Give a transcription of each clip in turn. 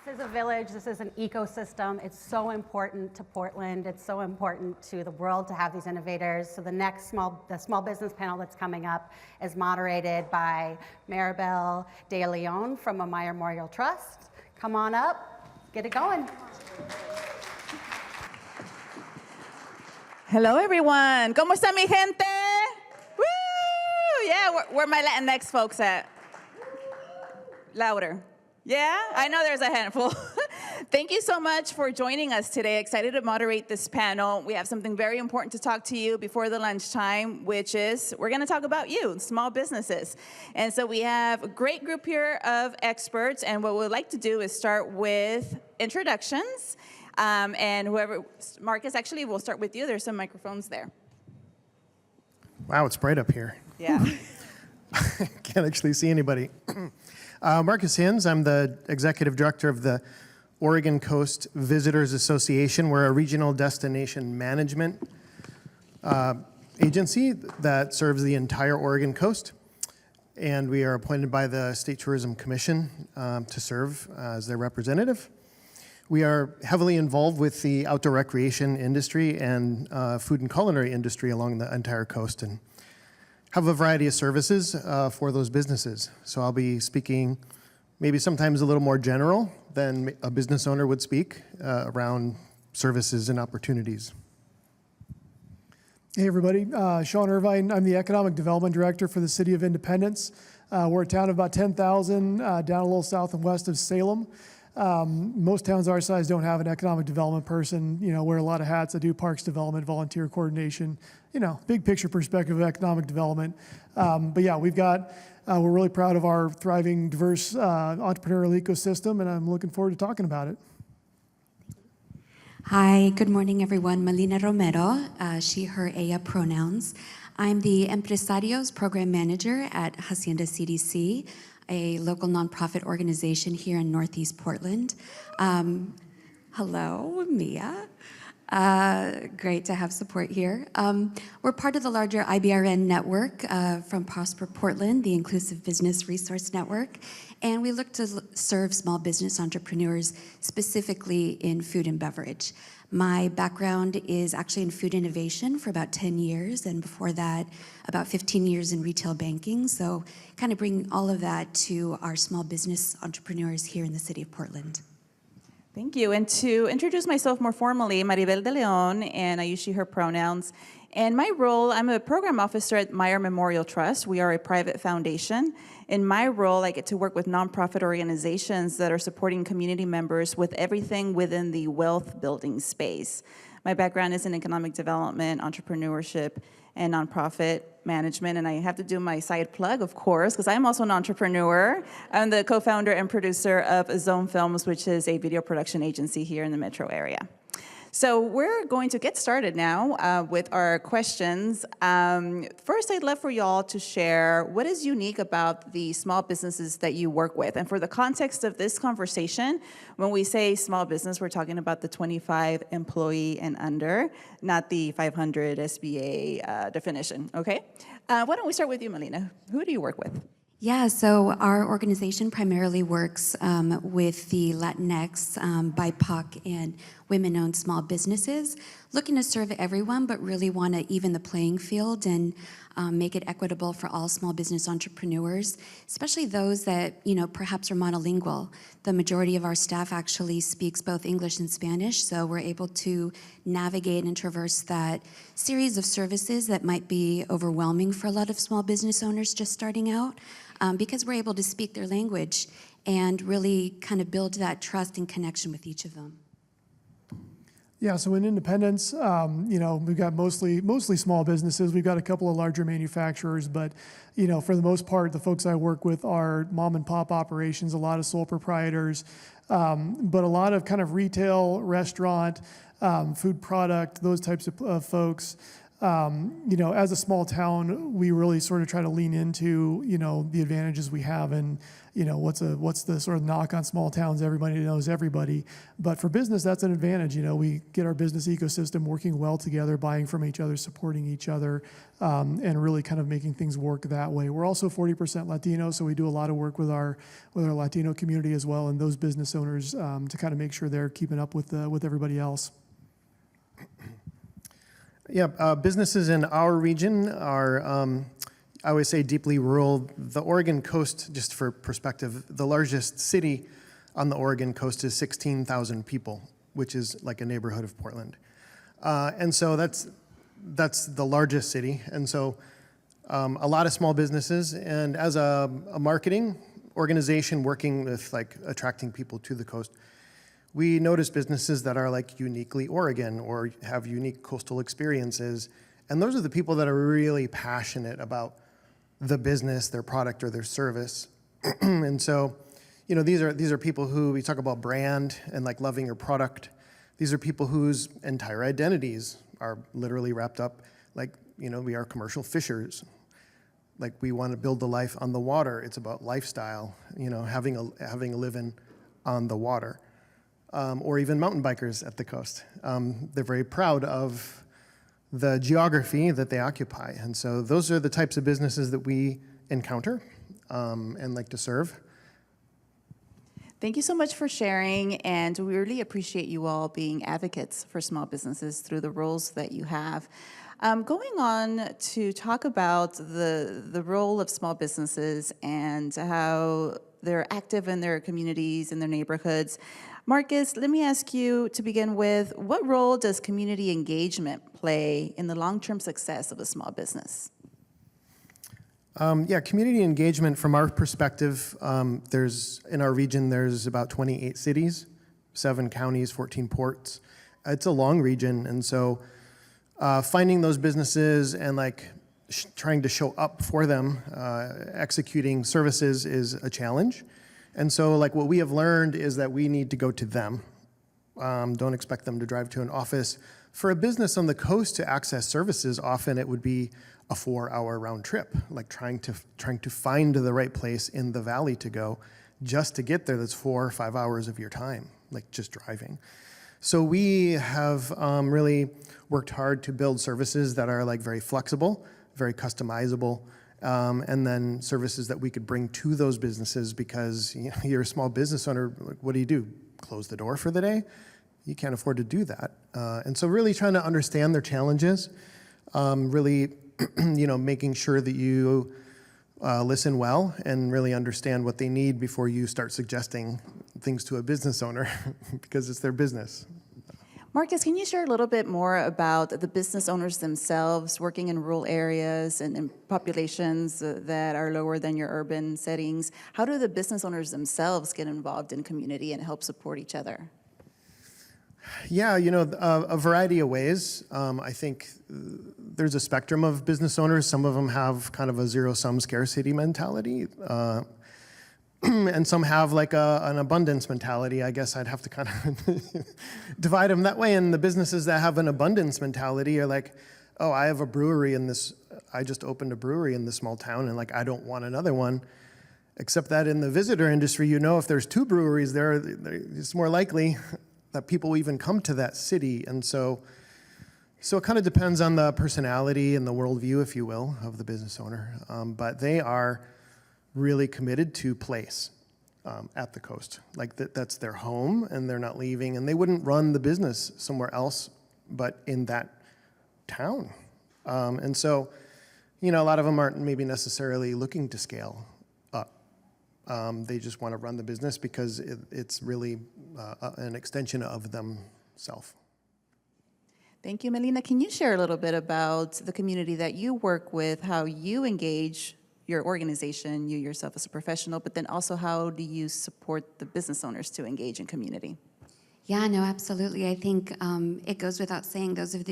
This is a village, this is an ecosystem. It's so important to Portland. It's so important to the world to have these innovators. So the small business panel that's coming up is moderated by Maribel de León from a Meyer Memorial Trust. Come on up, get it going. Hello, everyone. ¿Cómo está mi gente? Woo! Yeah, where my Latinx folks at? Louder. Yeah, I know there's a handful. Thank you so much for joining us today. Excited to moderate this panel. We have something very important to talk to you before the lunchtime, which is we're going to talk about you, small businesses. And so we have a great group here of experts, and what we'd like to do is start with introductions. And whoever, Marcus, actually, we'll start with you. There's some microphones there. Wow, it's bright up here. Yeah. Can't actually see anybody. Marcus Hinz, I'm the Executive Director of the Oregon Coast Visitors Association. We're a regional destination management agency that serves the entire Oregon coast. And we are appointed by the State Tourism Commission to serve as their representative. We are heavily involved with the outdoor recreation industry and food and culinary industry along the entire coast, and have a variety of services for those businesses. So I'll be speaking maybe sometimes a little more general than a business owner would speak around services and opportunities. Hey everybody, Shawn Irvine. I'm the Economic Development Director for the City of Independence. We're a town of about 10,000 down a little south and west of Salem. Most towns our size don't have an economic development person, wear a lot of hats. I do parks development, volunteer coordination, big picture perspective of economic development. But yeah, we're really proud of our thriving, diverse entrepreneurial ecosystem, and I'm looking forward to talking about it. Hi, good morning everyone. Melina Romero, she, her, ella pronouns. I'm the Empresarios Program Manager at Hacienda CDC, a local nonprofit organization here in Northeast Portland. Hello, Mia. Great to have support here. We're part of the larger IBRN network from Prosper Portland, the Inclusive Business Resource Network, and we look to serve small business entrepreneurs specifically in food and beverage. My background is actually in food innovation for about 10 years, and before that, about 15 years in retail banking. So kind of bringing all of that to our small business entrepreneurs here in the city of Portland. Thank you. And to introduce myself more formally, Maribel de León, and I use she, her pronouns. And my role, I'm a program officer at Meyer Memorial Trust. We are a private foundation. In my role, I get to work with nonprofit organizations that are supporting community members with everything within the wealth building space. My background is in economic development, entrepreneurship, and nonprofit management, and I have to do my side plug, of course, because I'm also an entrepreneur. I'm the co-founder and producer of Zone Films, which is a video production agency here in the metro area. So we're going to get started now with our questions. First, I'd love for y'all to share what is unique about the small businesses that you work with. And for the context of this conversation, when we say small business, we're talking about the 25 employee and under, not the 500 SBA definition, okay? Why don't we start with you, Melina? Who do you work with? Yeah, so our organization primarily works with the Latinx, BIPOC, and women-owned small businesses, looking to serve everyone, but really want to even the playing field and make it equitable for all small business entrepreneurs, especially those that, perhaps are monolingual. The majority of our staff actually speaks both English and Spanish, so we're able to navigate and traverse that series of services that might be overwhelming for a lot of small business owners just starting out, because we're able to speak their language and really kind of build that trust and connection with each of them. Yeah, so in Independence, we've got mostly small businesses. We've got a couple of larger manufacturers, but for the most part, the folks I work with are mom and pop operations, a lot of sole proprietors, but a lot of kind of retail, restaurant, food product, those types of folks. As a small town, we really sort of try to lean into, the advantages we have, and, what's the sort of knock on small towns? Everybody knows everybody. But for business, that's an advantage. We get our business ecosystem working well together, buying from each other, supporting each other, and really kind of making things work that way. We're also 40% Latino, so we do a lot of work with our Latino community as well, and those business owners to kind of make sure they're keeping up with everybody else. Yeah, businesses in our region are, I always say, deeply rural. The Oregon coast, just for perspective, the largest city on the Oregon coast is 16,000 people, which is like a neighborhood of Portland. And so that's the largest city. And so a lot of small businesses. And as a marketing organization working with like attracting people to the coast, we notice businesses that are like uniquely Oregon or have unique coastal experiences. And those are the people that are really passionate about the business, their product, or their service. And so, these are people who, we talk about brand and like loving your product. These are people whose entire identities are literally wrapped up like, we are commercial fishers. Like we want to build a life on the water. It's about lifestyle, having a living on the water. Or even mountain bikers at the coast. They're very proud of the geography that they occupy. And so those are the types of businesses that we encounter and like to serve. Thank you so much for sharing, and we really appreciate you all being advocates for small businesses through the roles that you have. Going on to talk about the role of small businesses and how they're active in their communities, in their neighborhoods. Marcus, let me ask you to begin with, what role does community engagement play in the long-term success of a small business? Community engagement from our perspective, in our region, there's about 28 cities, 7 counties, 14 ports. It's a long region, and so finding those businesses and like trying to show up for them, executing services is a challenge. And so like what we have learned is that we need to go to them. Don't expect them to drive to an office. For a business on the coast to access services, often it would be a 4-hour round trip, like trying to find the right place in the valley to go. Just to get there, that's 4 or 5 hours of your time, like just driving. So we have really worked hard to build services that are like very flexible, very customizable, and then services that we could bring to those businesses, because you're a small business owner, like, what do? Close the door for the day? You can't afford to do that. And so really trying to understand their challenges, really making sure that you listen well and really understand what they need before you start suggesting things to a business owner because it's their business. Marcus, can you share a little bit more about the business owners themselves working in rural areas and in populations that are lower than your urban settings? How do the business owners themselves get involved in community and help support each other? Yeah, a variety of ways. I think there's a spectrum of business owners. Some of them have kind of a zero-sum scarcity mentality. And some have like an abundance mentality. I guess I'd have to kind of divide them that way. And the businesses that have an abundance mentality are like, oh, I just opened a brewery in this small town, and like I don't want another one. Except that in the visitor industry, if there's 2 breweries there, it's more likely that people will even come to that city. And so it kind of depends on the personality and the worldview, if you will, of the business owner. But they are really committed to place at the coast. Like that's their home, and they're not leaving, and they wouldn't run the business somewhere else but in that town. And so, a lot of them aren't maybe necessarily looking to scale up. They just want to run the business because it's really an extension of themselves. Thank you, Melina. Can you share a little bit about the community that you work with, how you engage your organization, you yourself as a professional, but then also how do you support the business owners to engage in community? Yeah, no, absolutely. I think it goes without saying, those of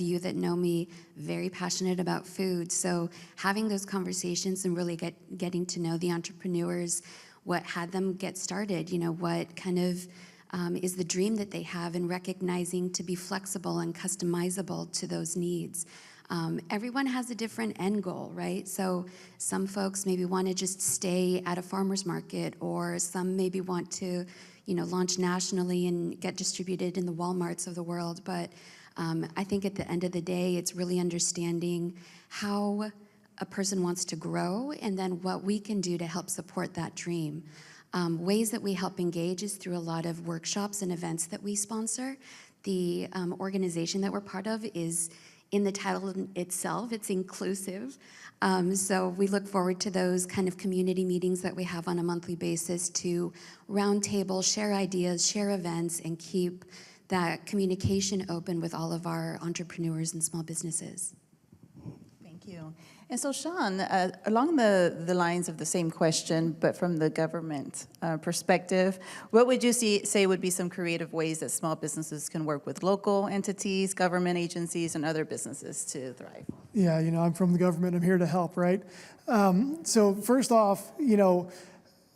you that know me, very passionate about food. So having those conversations and really getting to know the entrepreneurs, what had them get started, what kind of is the dream that they have, and recognizing to be flexible and customizable to those needs. Everyone has a different end goal, right? So some folks maybe want to just stay at a farmer's market, or some maybe want to, launch nationally and get distributed in the Walmarts of the world. But I think at the end of the day, it's really understanding how a person wants to grow and then what we can do to help support that dream. Ways that we help engage is through a lot of workshops and events that we sponsor. The organization that we're part of is, in the title itself, it's inclusive. So we look forward to those kind of community meetings that we have on a monthly basis to roundtable, share ideas, share events, and keep that communication open with all of our entrepreneurs and small businesses. Thank you. And so, Shawn, along the lines of the same question, but from the government perspective, what would you say would be some creative ways that small businesses can work with local entities, government agencies, and other businesses to thrive? Yeah, I'm from the government. I'm here to help, right? So first off,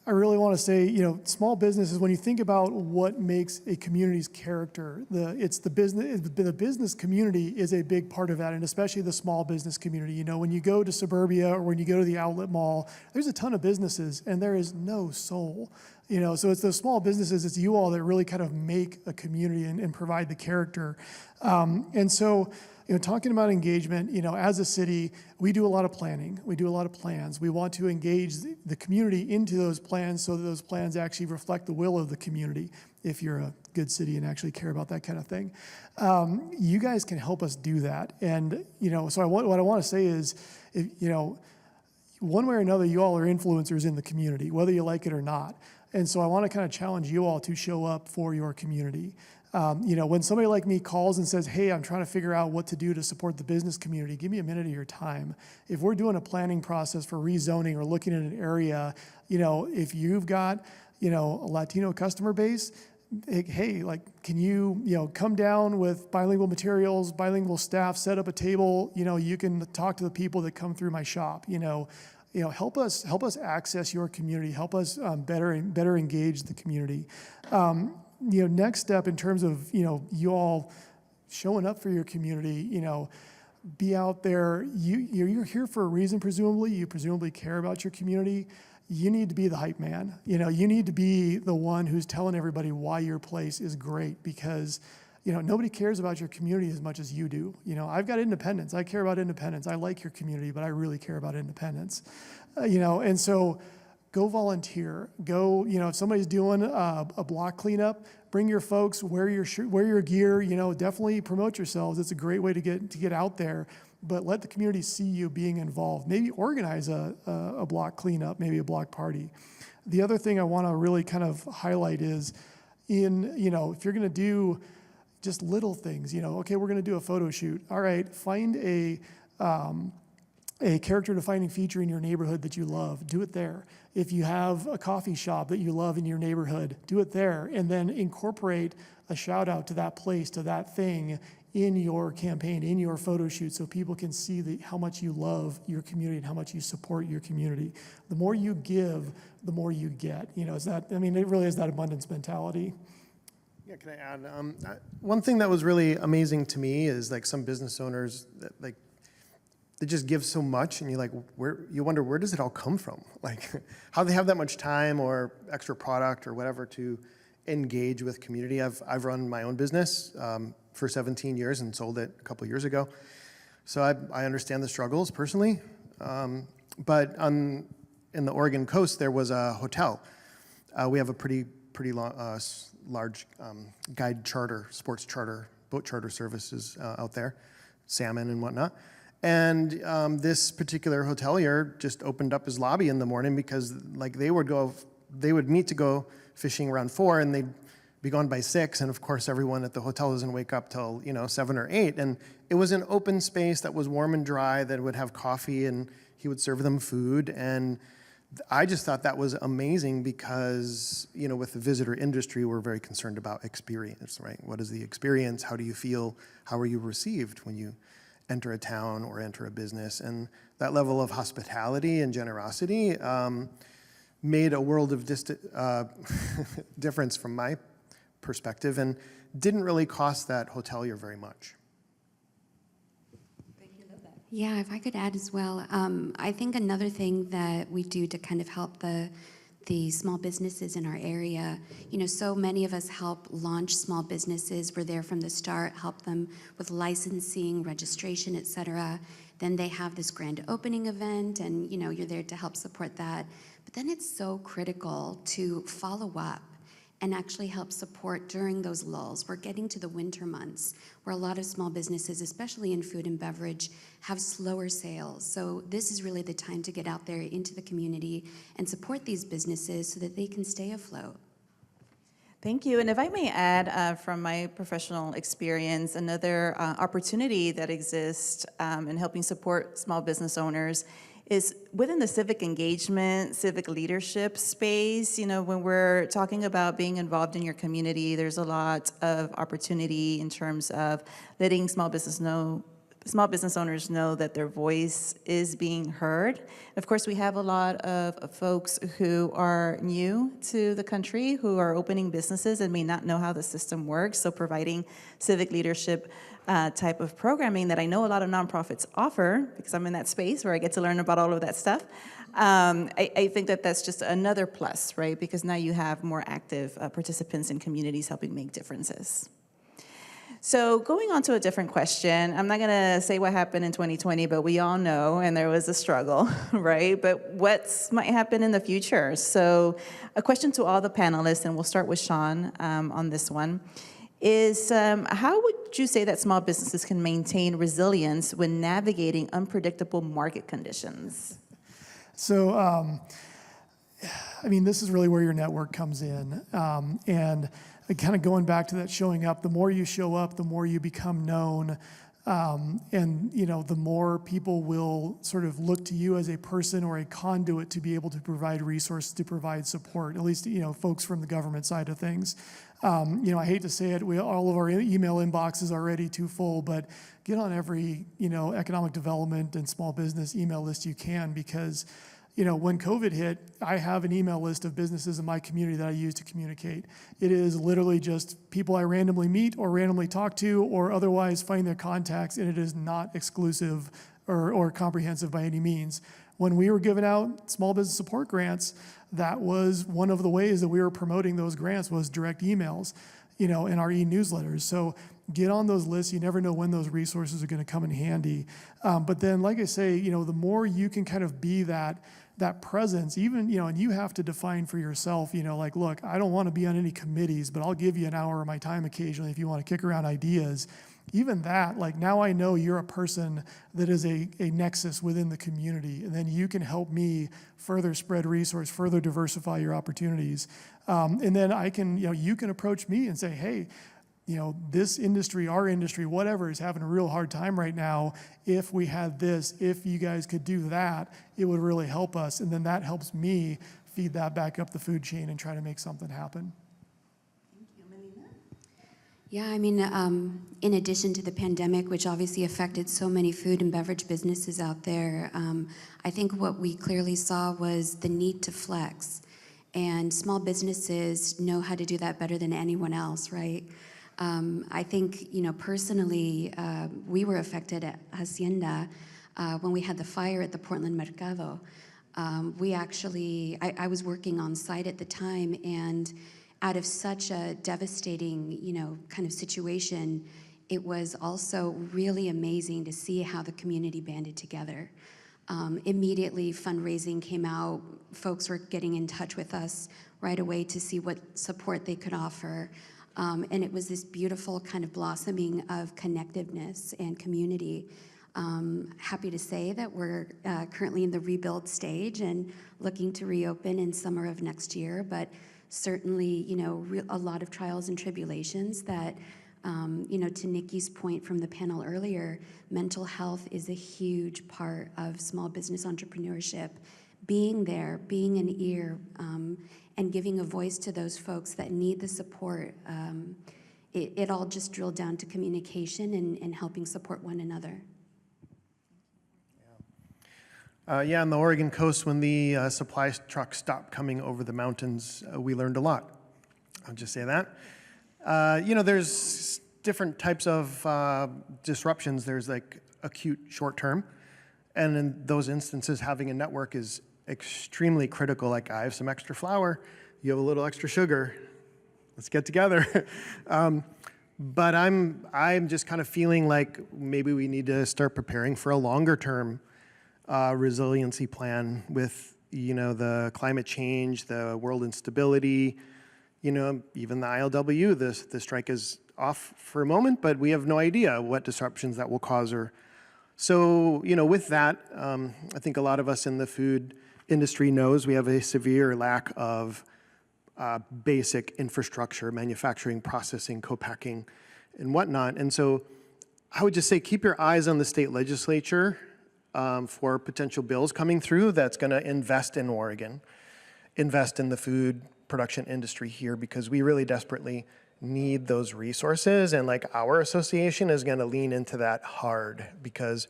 I really want to say, small businesses, when you think about what makes a community's character, the business community is a big part of that, and especially the small business community. When you go to suburbia or when you go to the outlet mall, there's a ton of businesses, and there is no soul. So it's those small businesses, it's you all that really kind of make a community and provide the character. And so, talking about engagement, as a city, we do a lot of planning. We do a lot of plans. We want to engage the community into those plans so that those plans actually reflect the will of the community, if you're a good city and actually care about that kind of thing. You guys can help us do that. And, so what I want to say is, one way or another, you all are influencers in the community, whether you like it or not. And so I want to kind of challenge you all to show up for your community. When somebody like me calls and says, hey, I'm trying to figure out what to do to support the business community, give me a minute of your time. If we're doing a planning process for rezoning or looking at an area, if you've got, a Latino customer base, hey, can you, come down with bilingual materials, bilingual staff, set up a table, you can talk to the people that come through my shop, help us access your community, help us better engage the community. Next step in terms of, you all showing up for your community, be out there. You're here for a reason, presumably. You presumably care about your community. You need to be the hype man. You need to be the one who's telling everybody why your place is great, because, nobody cares about your community as much as you do. I've got independence. I care about independence. I like your community, but I really care about independence. And so go volunteer. Go, if somebody's doing a block cleanup, bring your folks, wear your gear, definitely promote yourselves. It's a great way to get out there, but let the community see you being involved. Maybe organize a block cleanup, maybe a block party. The other thing I want to really kind of highlight is if you're going to do just little things, okay, we're going to do a photo shoot. All right, find a character defining feature in your neighborhood that you love, do it there. If you have a coffee shop that you love in your neighborhood, do it there, and then incorporate a shout out to that place, to that thing in your campaign, in your photo shoot, so people can see how much you love your community and how much you support your community. The more you give, the more you get. It really is that abundance mentality. Yeah, can I add? One thing that was really amazing to me is some business owners that they just give so much, and you wonder, where does it all come from? How they have that much time or extra product or whatever to engage with community. I've run my own business for 17 years and sold it a couple years ago. So I understand the struggles personally. But in the Oregon coast, there was a hotel. We have a pretty large guide charter, sports charter, boat charter services out there, salmon and whatnot. And this particular hotelier just opened up his lobby in the morning because they would meet to go fishing around 4 and they'd be gone by 6. And of course, everyone at the hotel doesn't wake up till 7 or 8. And it was an open space that was warm and dry, that would have coffee, and he would serve them food. And I just thought that was amazing because, with the visitor industry, we're very concerned about experience, right? What is the experience? How do you feel? How are you received when you enter a town or enter a business? And that level of hospitality and generosity made a world of difference from my perspective, and didn't really cost that hotelier very much. Thank you, love Yeah, if I could add as well, I think another thing that we do to kind of help the small businesses in our area, so many of us help launch small businesses. We're there from the start, help them with licensing, registration, et cetera. Then they have this grand opening event, and you're there to help support that. But then it's so critical to follow up and actually help support during those lulls. We're getting to the winter months where a lot of small businesses, especially in food and beverage, have slower sales. So this is really the time to get out there into the community and support these businesses so that they can stay afloat. Thank you. And if I may add, from my professional experience, another opportunity that exists in helping support small business owners is within the civic engagement, civic leadership space. When we're talking about being involved in your community, there's a lot of opportunity in terms of letting small business owners know that their voice is being heard. Of course, we have a lot of folks who are new to the country, who are opening businesses and may not know how the system works. So providing civic leadership type of programming that I know a lot of nonprofits offer, because I'm in that space where I get to learn about all of that stuff. I think that that's just another plus, right? Because now you have more active participants in communities helping make differences. So going on to a different question, I'm not going to say what happened in 2020, but we all know, and there was a struggle, right? But what might happen in the future? So a question to all the panelists, and we'll start with Shawn on this one, is how would you say that small businesses can maintain resilience when navigating unpredictable market conditions? So, this is really where your network comes in. And kind of going back to that showing up, the more you show up, the more you become known. And the more people will sort of look to you as a person or a conduit to be able to provide resources, to provide support, at least, folks from the government side of things. I hate to say it, all of our email inbox is already too full, but get on every, economic development and small business email list you can, because when COVID hit, I have an email list of businesses in my community that I use to communicate. It is literally just people I randomly meet or randomly talk to or otherwise find their contacts, and it is not exclusive or comprehensive by any means. When we were giving out small business support grants, that was one of the ways that we were promoting those grants was direct emails, in our e-newsletters. So get on those lists. You never know when those resources are going to come in handy. But then, like I say, the more you can kind of be that presence, even, and you have to define for yourself, like, look, I don't want to be on any committees, but I'll give you an hour of my time occasionally if you want to kick around ideas. Even that, like, now I know you're a person that is a nexus within the community, and then you can help me further spread resource, further diversify your opportunities. And then I can, you can approach me and say, hey, this industry, our industry, whatever, is having a real hard time right now. If we had this, if you guys could do that, it would really help us. And then that helps me feed that back up the food chain and try to make something happen. Thank you. Melina? Yeah, in addition to the pandemic, which obviously affected so many food and beverage businesses out there, I think what we clearly saw was the need to flex. And small businesses know how to do that better than anyone else, right? I think, personally, we were affected at Hacienda when we had the fire at the Portland Mercado. I was working on site at the time, and out of such a devastating, kind of situation, it was also really amazing to see how the community banded together. Immediately, fundraising came out. Folks were getting in touch with us right away to see what support they could offer. And it was this beautiful kind of blossoming of connectiveness and community. Happy to say that we're currently in the rebuild stage and looking to reopen in summer of next year, but certainly, a lot of trials and tribulations that, to Nikki's point from the panel earlier, mental health is a huge part of small business entrepreneurship. Being there, being an ear, and giving a voice to those folks that need the support, it all just drilled down to communication and helping support one another. On the Oregon coast, when the supply trucks stopped coming over the mountains, we learned a lot. I'll just say that. There's different types of disruptions. There's like acute short term, And in those instances, having a network is extremely critical. Like, I have some extra flour, you have a little extra sugar, let's get together. But I'm just kind of feeling like maybe we need to start preparing for a longer term resiliency plan with, the climate change, the world instability, even the ILWU, the strike is off for a moment, but we have no idea what disruptions that will cause. So, with that, I think a lot of us in the food industry knows we have a severe lack of basic infrastructure, manufacturing, processing, co-packing, and whatnot. And so I would just say keep your eyes on the state legislature for potential bills coming through that's going to invest in Oregon, invest in the food production industry here, because we really desperately need those resources. And like, our association is going to lean into that hard, because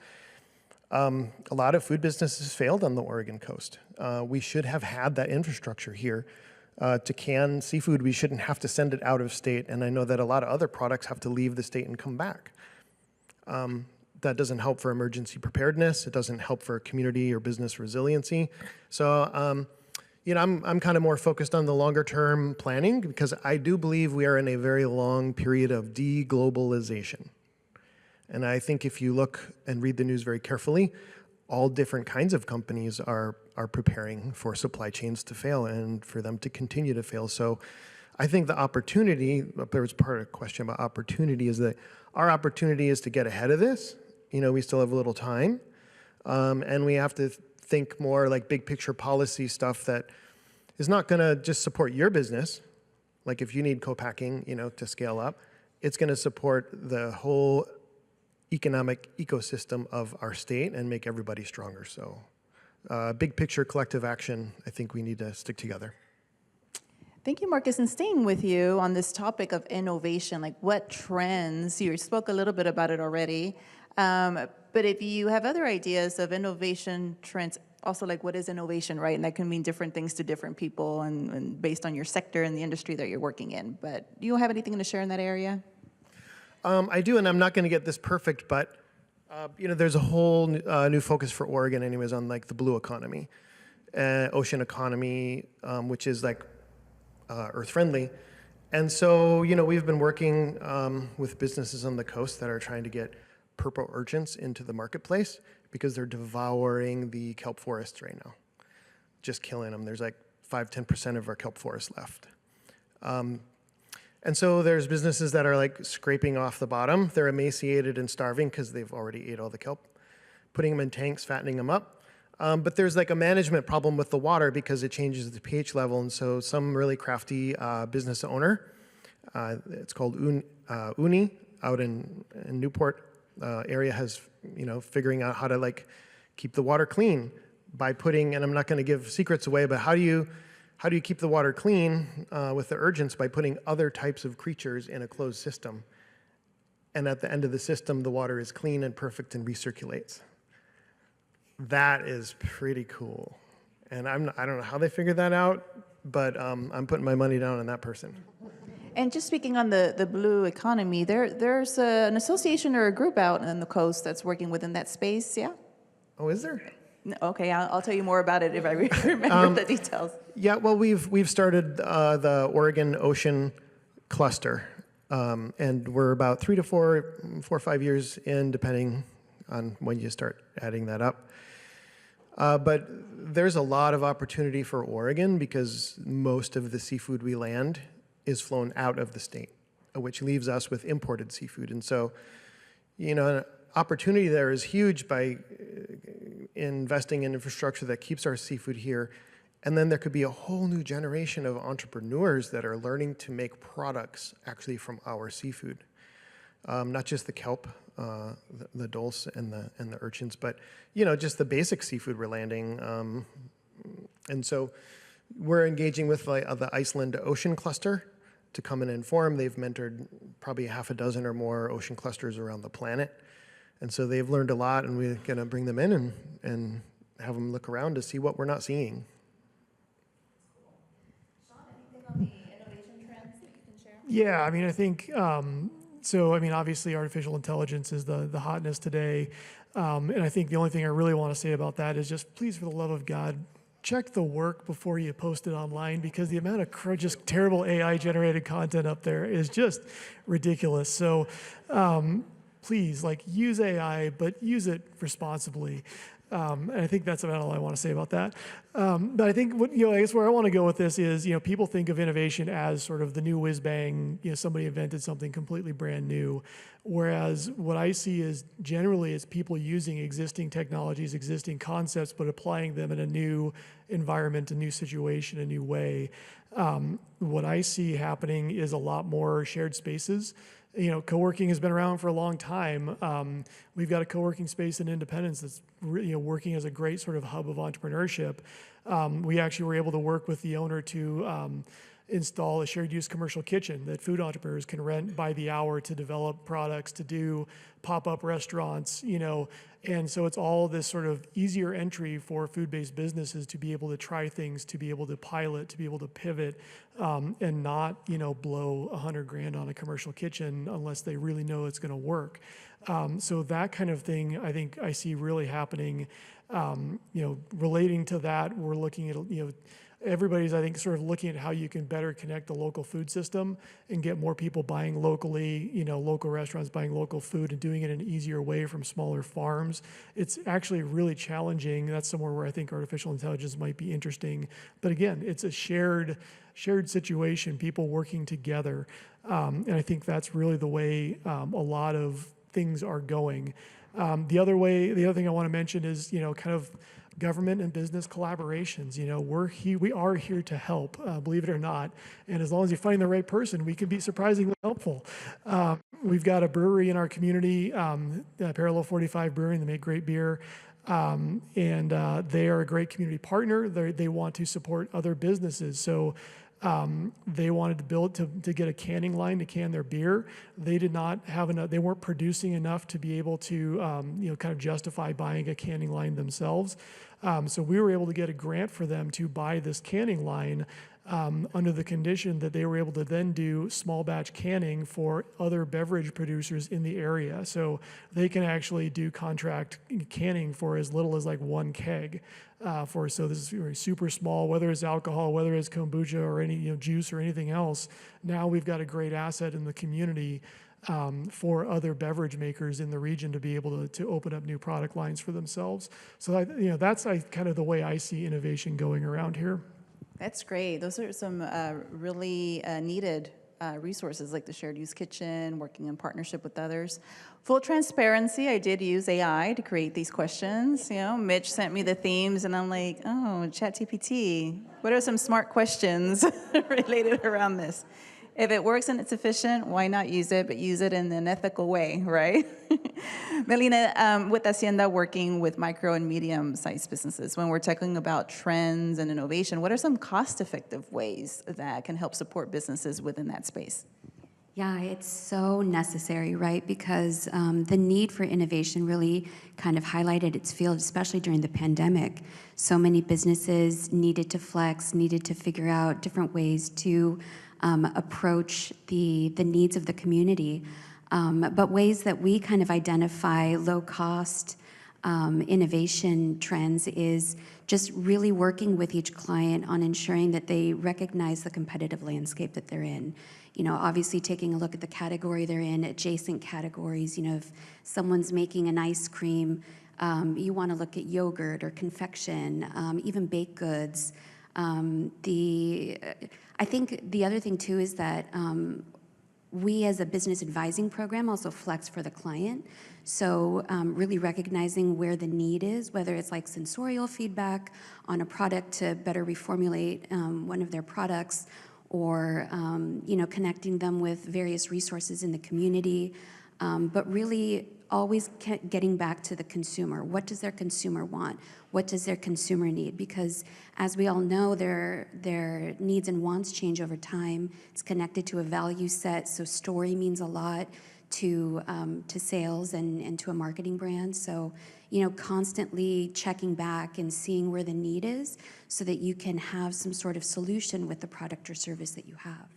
a lot of food businesses failed on the Oregon coast. We should have had that infrastructure here. To can seafood, we shouldn't have to send it out of state. And I know that a lot of other products have to leave the state and come back. That doesn't help for emergency preparedness. It doesn't help for community or business resiliency. So, I'm kind of more focused on the longer term planning, because I do believe we are in a very long period of deglobalization. And I think if you look and read the news very carefully, all different kinds of companies are preparing for supply chains to fail and for them to continue to fail. So I think the opportunity, there was part of the question about opportunity, is that our opportunity is to get ahead of this. We still have a little time. And we have to think more like big picture policy stuff that is not going to just support your business. Like, if you need co-packing, to scale up, it's going to support the whole economic ecosystem of our state and make everybody stronger. So big picture collective action, I think we need to stick together. Thank you, Marcus. And staying with you on this topic of innovation, like what trends, you spoke a little bit about it already, but if you have other ideas of innovation trends, also like what is innovation, right? And that can mean different things to different people and based on your sector and the industry that you're working in. But do you have anything to share in that area? I do, and I'm not going to get this perfect, but there's a whole new focus for Oregon, anyways, on like the blue economy, ocean economy, which is like earth friendly. And so, we've been working with businesses on the coast that are trying to get purple urchins into the marketplace, because they're devouring the kelp forests right now, just killing them. There's like 5-10% of our kelp forest left. And so there's businesses that are like scraping off the bottom. They're emaciated and starving because they've already ate all the kelp, putting them in tanks, fattening them up. But there's like a management problem with the water because it changes the pH level. And so some really crafty business owner, it's called Uni out in Newport area, has, figuring out how to like keep the water clean by putting, and I'm not going to give secrets away, but how do you keep the water clean with the urgents? By putting other types of creatures in a closed system. And at the end of the system, the water is clean and perfect and recirculates. That is pretty cool. And I don't know how they figured that out, but I'm putting my money down on that person. And just speaking on the blue economy, there's an association or a group out on the coast that's working within that space, yeah? Oh, is there? Okay, I'll tell you more about it if I remember the details. Yeah, well, we've started the Oregon Ocean Cluster, and we're about 3 to 4 or 5 years in, depending on when you start adding that up. But there's a lot of opportunity for Oregon because most of the seafood we land is flown out of the state, which leaves us with imported seafood. And so, opportunity there is huge by investing in infrastructure that keeps our seafood here. And then there could be a whole new generation of entrepreneurs that are learning to make products actually from our seafood. Not just the kelp, the dulse and the urchins, but just the basic seafood we're landing. And so we're engaging with the Iceland Ocean Cluster to come and inform. They've mentored probably 6 or more ocean clusters around the planet. And so they've learned a lot, and we're going to bring them in and have them look around to see what we're not seeing. Shawn, anything on the innovation trends that you can share? Yeah, I mean, I think So, I mean, obviously, artificial intelligence is the hotness today. And I think the only thing I really want to say about that is just please, for the love of God, check the work before you post it online, because the amount of just terrible AI-generated content up there is just ridiculous. So please, like, use AI, but use it responsibly. And I think that's about all I want to say about that. But I think what, I guess where I want to go with this is, people think of innovation as sort of the new whiz bang, somebody invented something completely brand new. Whereas what I see is generally it's people using existing technologies, existing concepts, but applying them in a new environment, a new situation, a new way. What I see happening is a lot more shared spaces. Co-working has been around for a long time. We've got a co-working space in Independence that's working as a great sort of hub of entrepreneurship. We actually were able to work with the owner to install a shared use commercial kitchen that food entrepreneurs can rent by the hour to develop products, to do pop-up restaurants, and so it's all this sort of easier entry for food-based businesses to be able to try things, to be able to pilot, to be able to pivot, and not, blow $100,000 on a commercial kitchen unless they really know it's going to work. So that kind of thing, I think I see really happening. Relating to that, we're looking at, everybody's, I think, sort of looking at how you can better connect the local food system and get more people buying locally, local restaurants buying local food and doing it in an easier way from smaller farms. It's actually really challenging. That's somewhere where I think artificial intelligence might be interesting. But again, it's a shared situation, people working together. And I think that's really the way a lot of things are going. The other thing I want to mention is, kind of government and business collaborations. We are here to help, believe it or not. And as long as you find the right person, we can be surprisingly helpful. We've got a brewery in our community, Parallel 45 Brewing. They make great beer. And they are a great community partner. They want to support other businesses. So they wanted to get a canning line to can their beer. They did not have enough. They weren't producing enough to be able to, kind of justify buying a canning line themselves. So we were able to get a grant for them to buy this canning line under the condition that they were able to then do small batch canning for other beverage producers in the area. So they can actually do contract canning for as little as like 1 keg. So this is very super small, whether it's alcohol, whether it's kombucha or any juice or anything else. Now we've got a great asset in the community for other beverage makers in the region to be able to open up new product lines for themselves. So that's kind of the way I see innovation going around here. That's great. Those are some really needed resources, like the shared use kitchen, working in partnership with others. Full transparency, I did use AI to create these questions. Mitch sent me the themes, and I'm like, oh, ChatGPT, what are some smart questions related around this? If it works and it's efficient, why not use it, but use it in an ethical way, right? Melina, with Hacienda working with micro and medium-sized businesses, when we're talking about trends and innovation, what are some cost-effective ways that can help support businesses within that space? Yeah, it's so necessary, right? Because the need for innovation really kind of highlighted its field, especially during the pandemic. So many businesses needed to flex, needed to figure out different ways to approach the needs of the community, but ways that we kind of identify low-cost innovation trends is just really working with each client on ensuring that they recognize the competitive landscape that they're in. Obviously taking a look at the category they're in, adjacent categories. If someone's making an ice cream, you want to look at yogurt or confection, even baked goods. I think the other thing too is that we as a business advising program also flex for the client. So really recognizing where the need is, whether it's like sensorial feedback on a product to better reformulate one of their products, or connecting them with various resources in the community, but really always getting back to the consumer. What does their consumer want? What does their consumer need? Because as we all know, their needs and wants change over time. It's connected to a value set, so story means a lot to sales and to a marketing brand. So, constantly checking back and seeing where the need is so that you can have some sort of solution with the product or service that you have.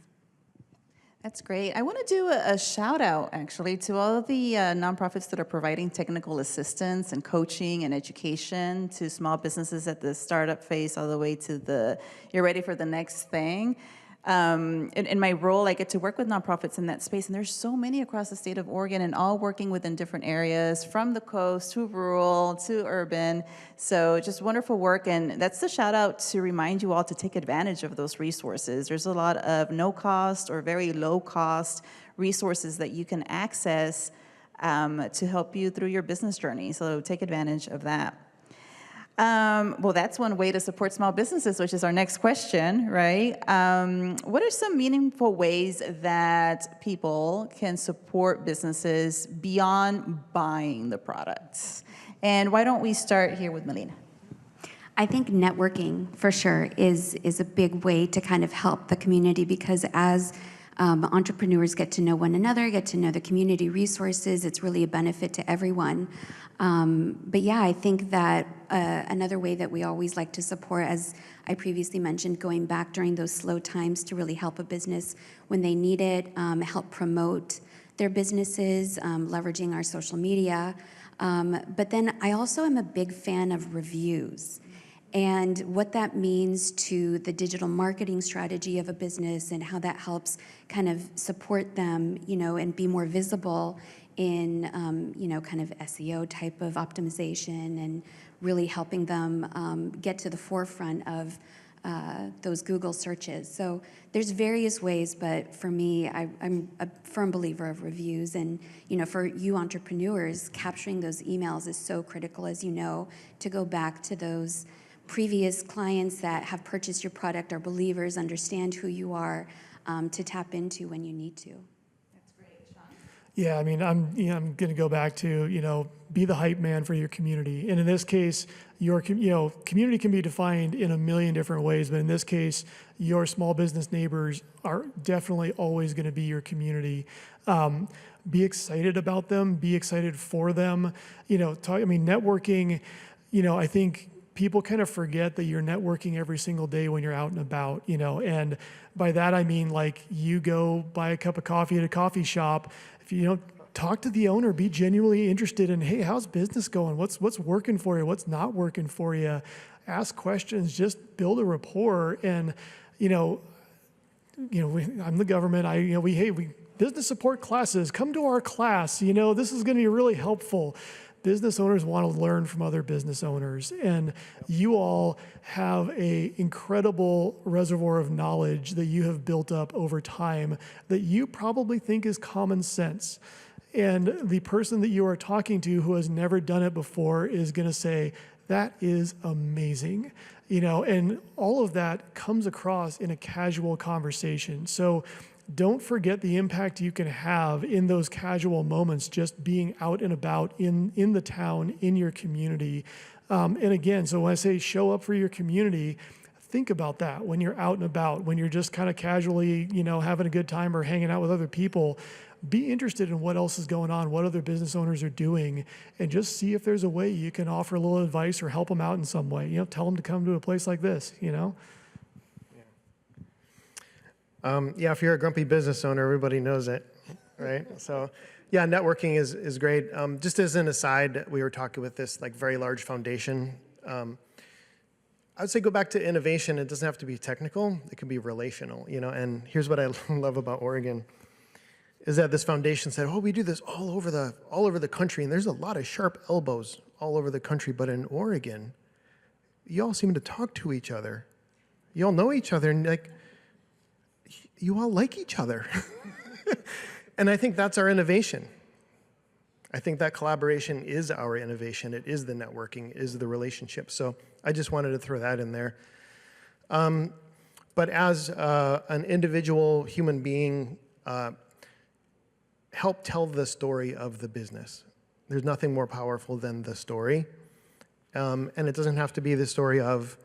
That's great. I want to do a shout out actually to all of the nonprofits that are providing technical assistance and coaching and education to small businesses at the startup phase all the way to the you're ready for the next thing. In my role, I get to work with nonprofits in that space, and there's so many across the state of Oregon, and all working within different areas, from the coast to rural to urban. So just wonderful work, and that's the shout out to remind you all to take advantage of those resources. There's a lot of no cost or very low cost resources that you can access to help you through your business journey. So take advantage of that. Well, that's one way to support small businesses, which is our next question, right? What are some meaningful ways that people can support businesses beyond buying the products? And why don't we start here with Melina? I think networking, for sure, is a big way to kind of help the community, because as entrepreneurs get to know one another, get to know the community resources, it's really a benefit to everyone. But yeah, I think that another way that we always like to support, as I previously mentioned, going back during those slow times to really help a business when they need it, help promote their businesses, leveraging our social media. But then I also am a big fan of reviews, and what that means to the digital marketing strategy of a business and how that helps kind of support them, and be more visible in, kind of SEO type of optimization, and really helping them get to the forefront of those Google searches. So there's various ways, but for me, I'm a firm believer of reviews. And, for you entrepreneurs, capturing those emails is so critical, as you know, to go back to those previous clients that have purchased your product, are believers, understand who you are, to tap into when you need to. That's great, Shawn. Yeah, I mean, I'm going to go back to, be the hype man for your community. And in this case, your community can be defined in a million different ways, but in this case, your small business neighbors are definitely always going to be your community. Be excited about them, be excited for them. Networking, I think people kind of forget that you're networking every single day when you're out and about, and by that I mean, like, you go buy a cup of coffee at a coffee shop. If you don't talk to the owner, be genuinely interested in, hey, how's business going? What's working for you? What's not working for you? Ask questions, just build a rapport. And, I'm the government. We business support classes, come to our class. This is going to be really helpful. Business owners want to learn from other business owners, and you all have an incredible reservoir of knowledge that you have built up over time that you probably think is common sense. And the person that you are talking to who has never done it before is going to say, that is amazing. And all of that comes across in a casual conversation. So don't forget the impact you can have in those casual moments, just being out and about in the town, in your community. And again, so when I say show up for your community, think about that when you're out and about, when you're just kind of casually, having a good time or hanging out with other people. Be interested in what else is going on, what other business owners are doing, and just see if there's a way you can offer a little advice or help them out in some way. Tell them to come to a place like this, If you're a grumpy business owner, everybody knows it, right? So, yeah, networking is great. Just as an aside, we were talking with this very large foundation. I would say go back to innovation. It doesn't have to be technical. It can be relational, And here's what I love about Oregon is that this foundation said, we do this all over the country, and there's a lot of sharp elbows all over the country. But in Oregon, you all seem to talk to each other. You all know each other, and you all like each other. And I think that's our innovation. I think that collaboration is our innovation. It is the networking, it is the relationship. So I just wanted to throw that in there. But as an individual human being, help tell the story of the business. There's nothing more powerful than the story. And it doesn't have to be the story of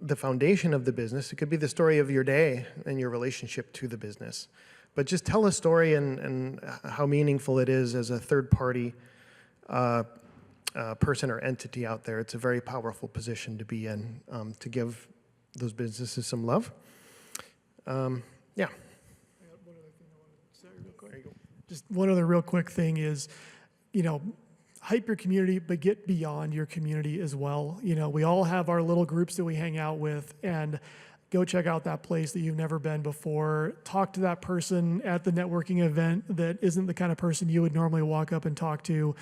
the foundation of the business. It could be the story of your day and your relationship to the business. But just tell a story and how meaningful it is as a third-party person or entity out there. It's a very powerful position to be in, to give those businesses some love. One Sorry, real quick. There you go. Just one other real quick thing is, hype your community, but get beyond your community as well. We all have our little groups that we hang out with, and go check out that place that you've never been before. Talk to that person at the networking event that isn't the kind of person you would normally walk up and talk to.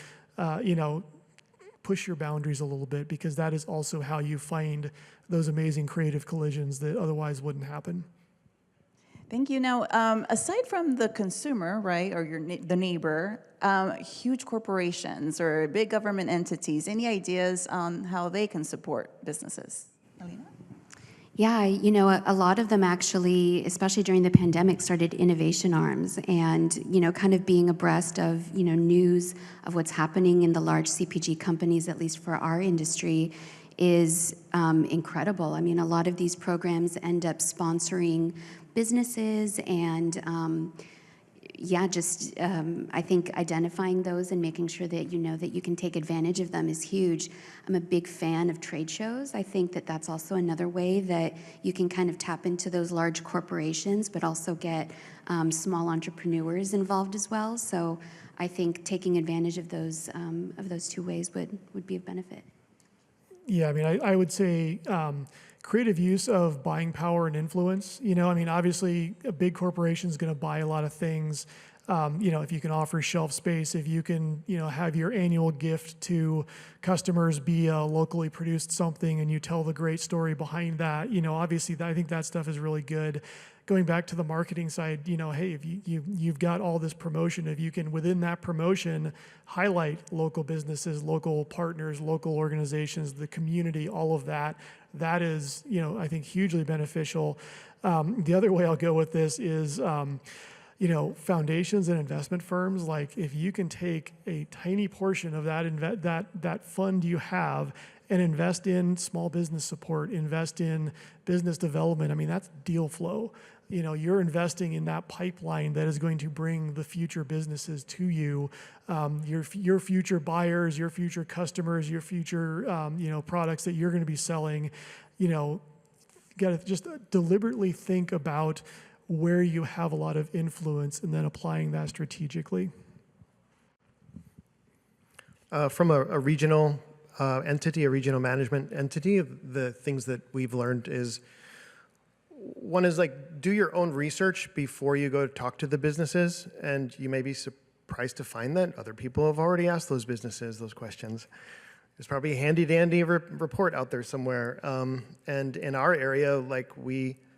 Push your boundaries a little bit, because that is also how you find those amazing creative collisions that otherwise wouldn't happen. Thank you. Now, aside from the consumer, right, or the neighbor, huge corporations or big government entities, any ideas on how they can support businesses? Melina? Yeah, a lot of them actually, especially during the pandemic, started innovation arms, and, kind of being abreast of, news of what's happening in the large CPG companies, at least for our industry, is incredible. I mean, a lot of these programs end up sponsoring businesses, and I think identifying those and making sure that that you can take advantage of them is huge. I'm a big fan of trade shows. I think that that's also another way that you can kind of tap into those large corporations, but also get small entrepreneurs involved as well. So I think taking advantage of those two ways would be of benefit. Yeah, I mean, I would say creative use of buying power and influence. Obviously, a big corporation is going to buy a lot of things. If you can offer shelf space, if you can, have your annual gift to customers be a locally produced something, and you tell the great story behind that, obviously, I think that stuff is really good. Going back to the marketing side, hey, if you've got all this promotion, if you can, within that promotion, highlight local businesses, local partners, local organizations, the community, all of that, that is, I think, hugely beneficial. The other way I'll go with this is, foundations and investment firms, like if you can take a tiny portion of that fund you have and invest in small business support, invest in business development, I mean, that's deal flow. You're investing in that pipeline that is going to bring the future businesses to you, your future buyers, your future customers, your future, products that you're going to be selling. You got to just deliberately think about where you have a lot of influence and then applying that strategically. From a regional entity, a regional management entity, the things that we've learned is, one is do your own research before you go talk to the businesses, and you may be surprised to find that other people have already asked those businesses those questions. There's probably a handy-dandy report out there somewhere. And in our area,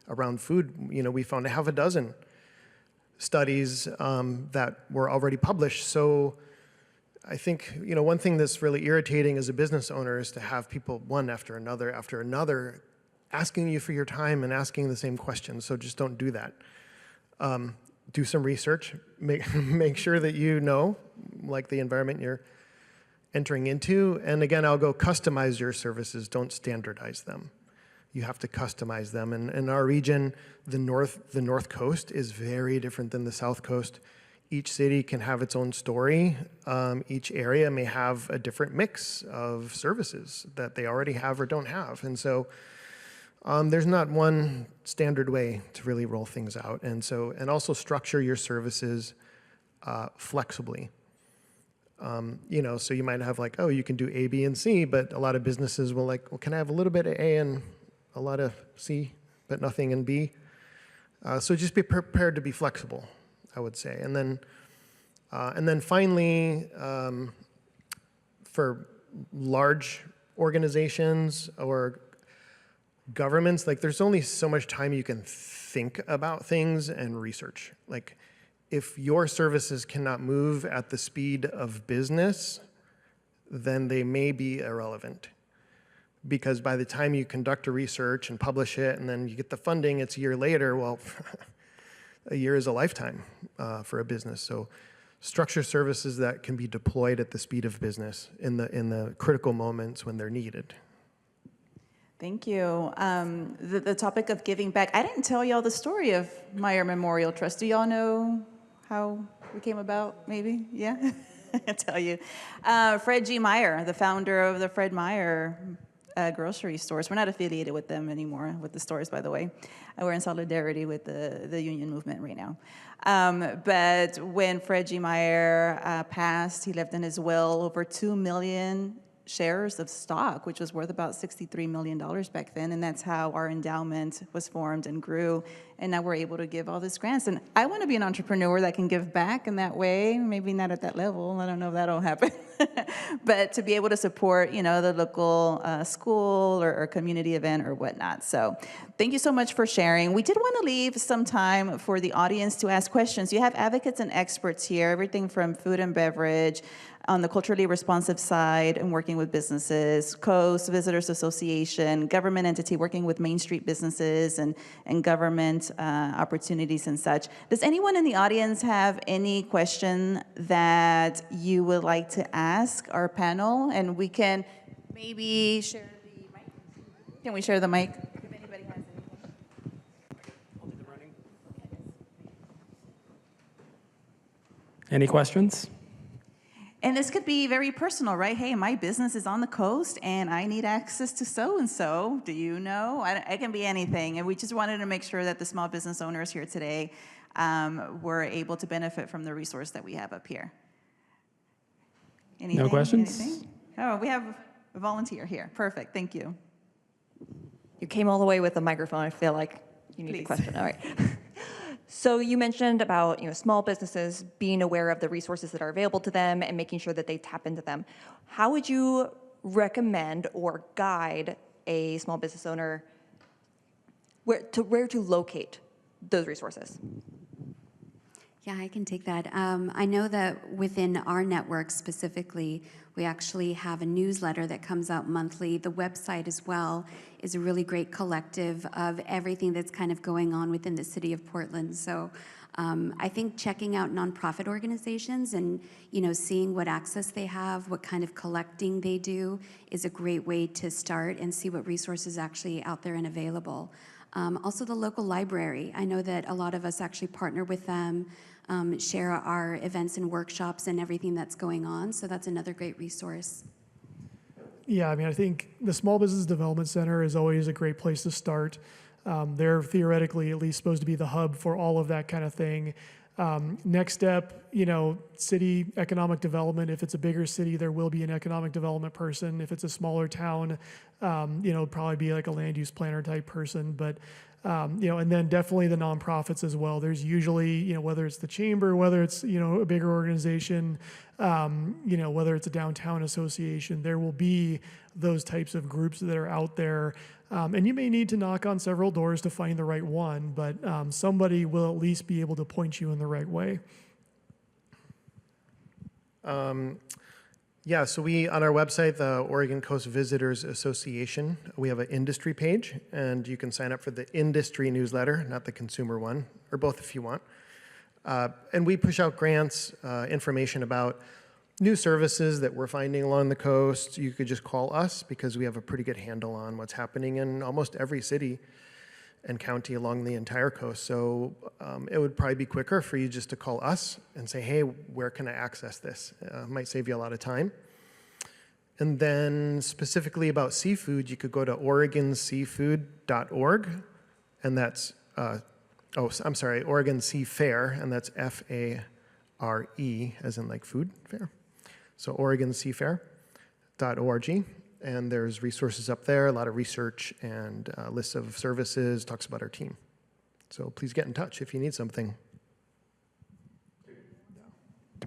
around food, we found half a dozen studies that were already published. So I think, one thing that's really irritating as a business owner is to have people one after another asking you for your time and asking the same questions. So just don't do that. Do some research. Make sure that the environment you're entering into. And again, I'll go customize your services. Don't standardize them. You have to customize them. And in our region, the North Coast is very different than the South Coast. Each city can have its own story. Each area may have a different mix of services that they already have or don't have. And so there's not one standard way to really roll things out. And also structure your services flexibly. So you might have you can do A, B, and C, but a lot of businesses will can I have a little bit of A and a lot of C, but nothing in B? So just be prepared to be flexible, I would say. And then finally, for large organizations or governments, there's only so much time you can think about things and research. If your services cannot move at the speed of business, then they may be irrelevant. Because by the time you conduct a research and publish it, and then you get the funding, it's a year later. Well, a year is a lifetime for a business. So structure services that can be deployed at the speed of business in the critical moments when they're needed. Thank you. The topic of giving back. I didn't tell y'all the story of Meyer Memorial Trust. Do y'all know how we came about, maybe? Yeah? I'll tell you. Fred G. Meyer, the founder of the Fred Meyer grocery stores. We're not affiliated with them anymore, with the stores, by the way. We're in solidarity with the union movement right now. But when Fred G. Meyer passed, he left in his will over 2 million shares of stock, which was worth about $63 million back then, and that's how our endowment was formed and grew, and now we're able to give all these grants. And I want to be an entrepreneur that can give back in that way, maybe not at that level, I don't know if that'll happen, but to be able to support, the local school or community event or whatnot. So thank you so much for sharing. We did want to leave some time for the audience to ask questions. You have advocates and experts here, everything from food and beverage, on the culturally responsive side and working with businesses, Coast Visitors Association, government entity working with Main Street businesses and government opportunities and such. Does anyone in the audience have any question that you would like to ask our panel? And we can maybe share the mic. Can we share the mic? If anybody has anything. I'll do the running. Any questions? And this could be very personal, right? Hey, my business is on the coast and I need access to so-and-so. Do you know? It can be anything. And we just wanted to make sure that the small business owners here today were able to benefit from the resource that we have up here. Anything? No questions? Anything? Oh, we have a volunteer here. Perfect. Thank you. You came all the way with a microphone. I feel like you need Please. a question. All right. So you mentioned about small businesses being aware of the resources that are available to them and making sure that they tap into them. How would you recommend or guide a small business owner where to locate those resources? Yeah, I can take that. I know that within our network specifically, we actually have a newsletter that comes out monthly. The website as well is a really great collective of everything that's kind of going on within the city of Portland. So I think checking out nonprofit organizations and seeing what access they have, what kind of collecting they do is a great way to start and see what resources actually out there and available. Also the local library. I know that a lot of us actually partner with them, share our events and workshops and everything that's going on. So that's another great resource. Yeah, I think the Small Business Development Center is always a great place to start. They're theoretically at least supposed to be the hub for all of that kind of thing. Next step, city economic development. If it's a bigger city, there will be an economic development person. If it's a smaller town, probably be like a land use planner type person. But and then definitely the nonprofits as well. There's usually, whether it's the chamber, whether it's, a bigger organization, whether it's a downtown association, there will be those types of groups that are out there. And you may need to knock on several doors to find the right one, but somebody will at least be able to point you in the right way. Yeah, so we, on our website, the Oregon Coast Visitors Association, we have an industry page, and you can sign up for the industry newsletter, not the consumer one, or both if you want. And we push out grants, information about new services that we're finding along the coast. You could just call us because we have a pretty good handle on what's happening in almost every city and county along the entire coast. So it would probably be quicker for you just to call us and say, hey, where can I access this? Might save you a lot of time. And then specifically about seafood, you could go to OregonSeafood.org, and that's, Oregon Sea Fair, and that's FARE, as in like food fair. So OregonSeaFair.org. And there's resources up there, a lot of research and lists of services, talks about our team. So please get in touch if you need something. Do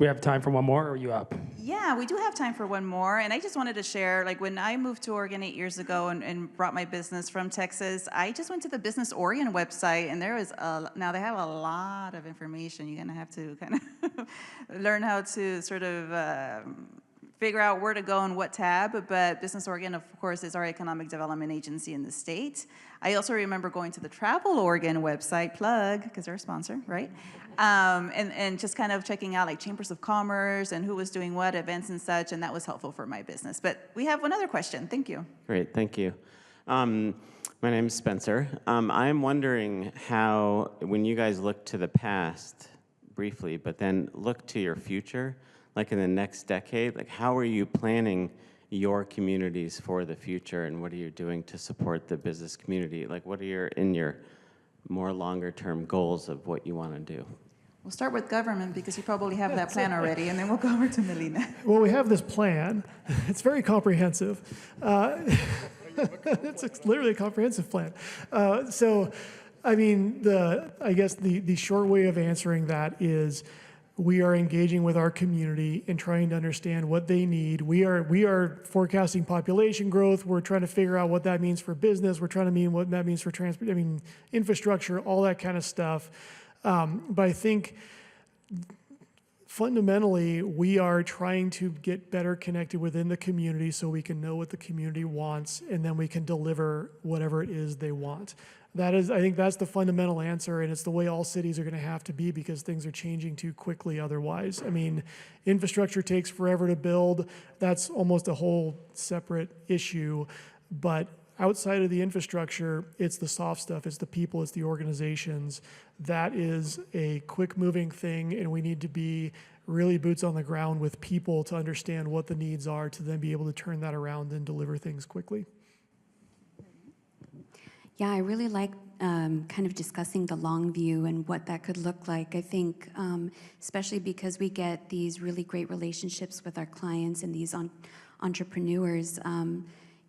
we have time for one more, or are you up? Yeah, we do have time for one more. And I just wanted to share, when I moved to Oregon 8 years ago and brought my business from Texas, I just went to the Business Oregon website, and there is now they have a lot of information. You're going to have to kind of learn how to sort of figure out where to go and what tab, but Business Oregon, of course, is our economic development agency in the state. I also remember going to the Travel Oregon website, plug, because they're a sponsor, right? And just kind of checking out like chambers of commerce and who was doing what, events and such, and that was helpful for my business. But we have another question. Thank you. Great, thank you. My name's Spencer. I'm wondering how, when you guys look to the past briefly, but then look to your future, like in the next decade, like how are you planning your communities for the future, and what are you doing to support the business community? Like, what are your more longer-term goals of what you want to do? We'll start with government because you probably have that plan already, and then we'll go over to Melina. Well, we have this plan. It's very comprehensive. It's literally a comprehensive plan. So, I mean, I guess the short way of answering that is we are engaging with our community and trying to understand what they need. We are forecasting population growth. We're trying to figure out what that means for business. We're trying to mean what that means for transport. I mean, infrastructure, all that kind of stuff. But I think fundamentally, we are trying to get better connected within the community so we can know what the community wants, and then we can deliver whatever it is they want. I think that's the fundamental answer, and it's the way all cities are going to have to be because things are changing too quickly otherwise. I mean, infrastructure takes forever to build. That's almost a whole separate issue. But outside of the infrastructure, it's the soft stuff, it's the people, it's the organizations. That is a quick-moving thing, and we need to be really boots on the ground with people to understand what the needs are to then be able to turn that around and deliver things quickly. Yeah, I really like kind of discussing the long view and what that could look like. I think, especially because we get these really great relationships with our clients and these entrepreneurs,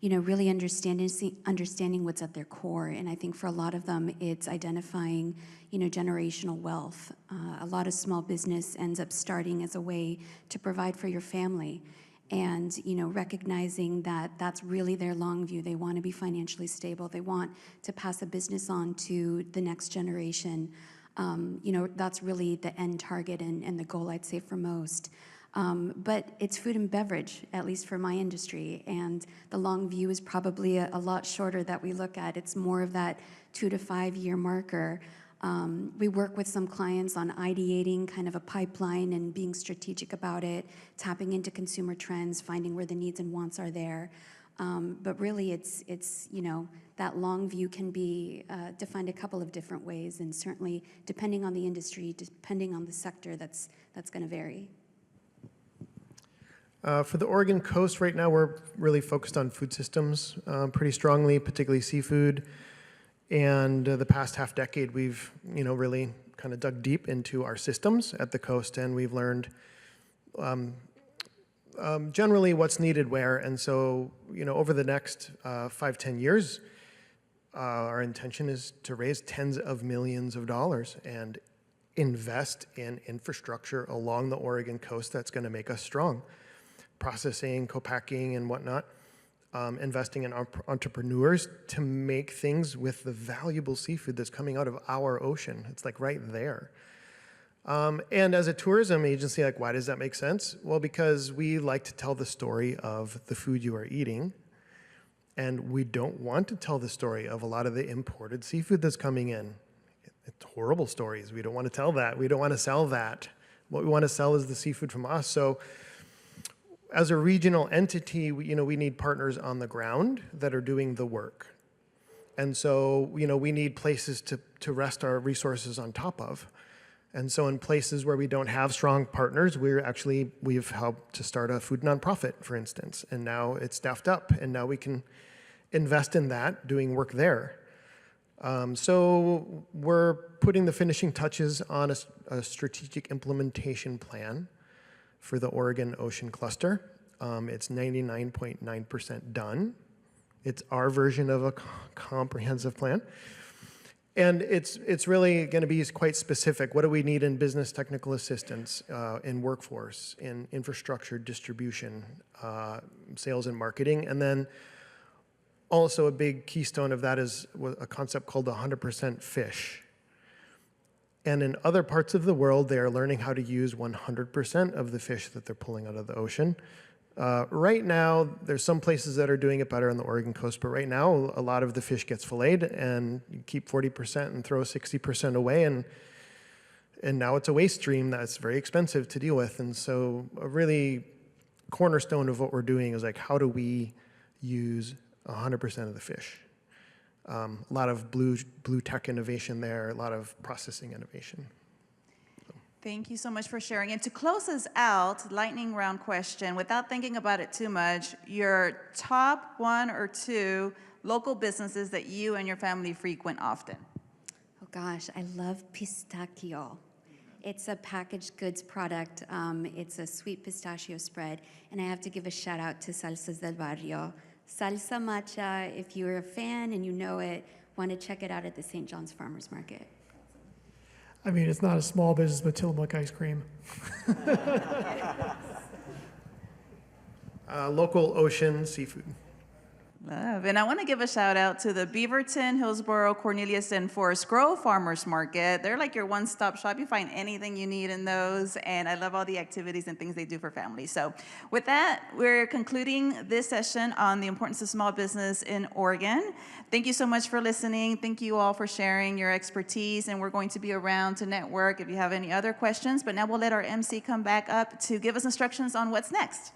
really understanding what's at their core. And I think for a lot of them, it's identifying, generational wealth. A lot of small business ends up starting as a way to provide for your family. And, recognizing that that's really their long view. They want to be financially stable. They want to pass a business on to the next generation. That's really the end target and the goal, I'd say, for most. But it's food and beverage, at least for my industry. And the long view is probably a lot shorter that we look at. It's more of that 2 to 5 year marker. We work with some clients on ideating kind of a pipeline and being strategic about it, tapping into consumer trends, finding where the needs and wants are there. But really, it's that long view can be defined a couple of different ways, and certainly depending on the industry, depending on the sector, that's going to vary. For the Oregon coast right now, we're really focused on food systems pretty strongly, particularly seafood. And the past half decade, we've really kind of dug deep into our systems at the coast, and we've learned generally what's needed where. And so, over the next 5-10 years, our intention is to raise tens of millions of dollars and invest in infrastructure along the Oregon coast that's going to make us strong. Processing, co-packing, and whatnot. Investing in entrepreneurs to make things with the valuable seafood that's coming out of our ocean. It's like right there. And as a tourism agency, why does that make sense? Well, because we like to tell the story of the food you are eating, and we don't want to tell the story of a lot of the imported seafood that's coming in. It's horrible stories. We don't want to tell that. We don't want to sell that. What we want to sell is the seafood from us. So as a regional entity, we need partners on the ground that are doing the work. And so, we need places to rest our resources on top of. And so in places where we don't have strong partners, we've helped to start a food nonprofit, for instance. And now it's staffed up, and now we can invest in that, doing work there. So we're putting the finishing touches on a strategic implementation plan for the Oregon Ocean Cluster. It's 99.9% done. It's our version of a comprehensive plan. And it's really going to be quite specific. What do we need in business technical assistance, in workforce, in infrastructure, distribution, sales and marketing? And then also a big keystone of that is a concept called 100% fish. And in other parts of the world, they are learning how to use 100% of the fish that they're pulling out of the ocean. Right now, there's some places that are doing it better on the Oregon coast, but right now, a lot of the fish gets filleted, and you keep 40% and throw 60% away, and now it's a waste stream that's very expensive to deal with. And so a really cornerstone of what we're doing is how do we use 100% of the fish? A lot of blue tech innovation there, a lot of processing innovation. Thank you so much for sharing. And to close us out, lightning round question, without thinking about it too much, your top 1 or 2 local businesses that you and your family frequent often. Oh gosh, I love pistachio. It's a packaged goods product. It's a sweet pistachio spread. And I have to give a shout out to Salsas del Barrio. Salsa matcha, if you're a fan and you know it, want to check it out at the St. John's Farmers Market. I mean, it's not a small business, but Tillamook ice cream. Local ocean seafood. Love. And I want to give a shout out to the Beaverton, Hillsborough, Cornelius, and Forest Grove Farmers Market. They're like your one-stop shop. You find anything you need in those, and I love all the activities and things they do for families. So with that, we're concluding this session on the importance of small business in Oregon. Thank you so much for listening. Thank you all for sharing your expertise, and we're going to be around to network if you have any other questions. But now we'll let our MC come back up to give us instructions on what's next.